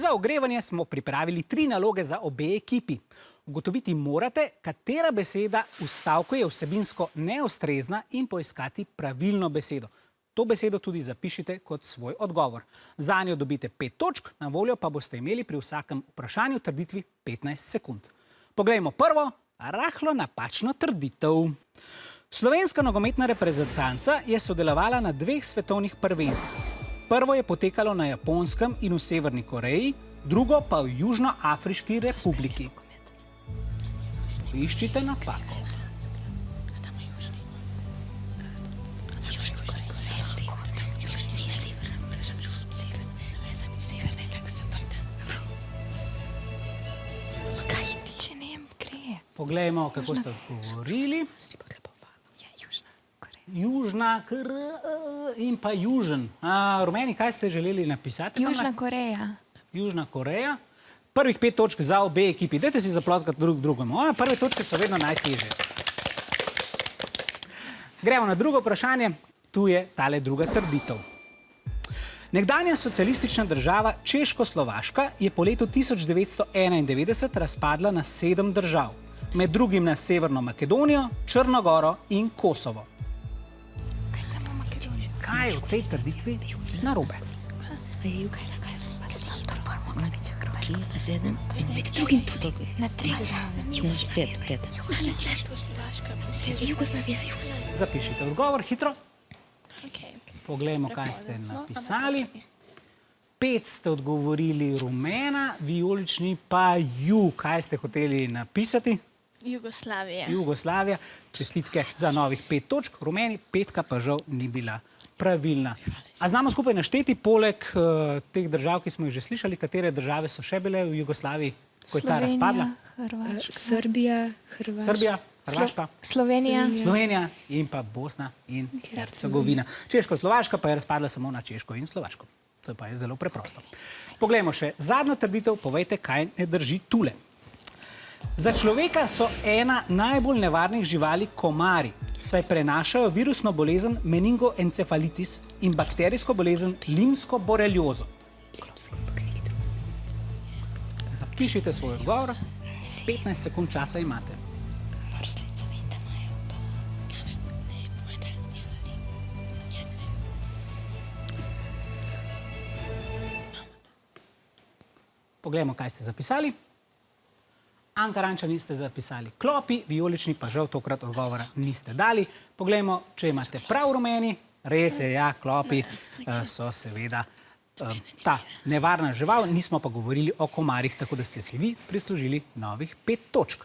Za ogrevanje smo pripravili 3 naloge za obe ekipi. Ugotoviti morate, katera beseda v stavku je vsebinsko neustrezna in poiskati pravilno besedo. To besedo tudi zapišite kot svoj odgovor. Zanjo dobite 5 točk, na voljo pa boste imeli pri vsakem vprašanju trditvi 15 sekund. Poglejmo prvo, rahlo napačno trditev. Slovenska nogometna reprezentanca je sodelovala na 2 svetovnih prvenstvih. Prvo je potekalo na Japonskem in v Severni Koreji, drugo pa v Južnoafriški republiki. Iščite napako. Poglejmo, kako ste odgovorili. Južna in pa južen. Rumeni, kaj ste želeli napisati? Južna Koreja. Južna Koreja. Prvih 5 točk za obe ekipi. Dajte si zaploskati drug drugemu. Prve točke so vedno najtežje. Gremo na drugo vprašanje. Tu je tale druga trditev. Nekdanja socialistična država Češko-Slovaška je po letu 1991 razpadla na 7 držav. Med drugim na Severno Makedonijo, Črno goro in Kosovo. Kaj je v tej trditvi narobe? Zapišite odgovor hitro. Poglejmo, kaj ste napisali. 5 ste odgovorili rumena, vijolični pa ju. Kaj ste hoteli napisati? Jugoslavija. Jugoslavija. Čestitke za novih 5 točk. Rumeni, 5 pa žal ni bila pravilna. A znamo skupaj našteti, poleg teh držav, ki smo jih že slišali, katere države so še bile v Jugoslaviji, ko je ta razpadla? Hrvaška. Srbija, Hrvaška. Slovenija in pa Bosna in Hercegovina. Češko-Slovaška pa je razpadla samo na Češko in Slovaško. To pa je zelo preprosto. Poglejmo še zadnjo trditev, povejte, kaj ne drži tule. Za človeka so ena najbolj nevarnih živali komarji, saj prenašajo virusno bolezen meningoencefalitis in bakterijsko bolezen limsko boreliozo. Zapišite svoj odgovor, 15 sekund časa imate. Poglejmo, kaj ste zapisali. Ankarančani ste zapisali klopi, vijolični pa žal tokrat odgovora niste dali. Poglejmo, če imate prav rumeni, res je, ja, klopi so seveda ta nevarna žival, nismo pa govorili o komarjih, tako da ste si vi prislužili novih 5 točk.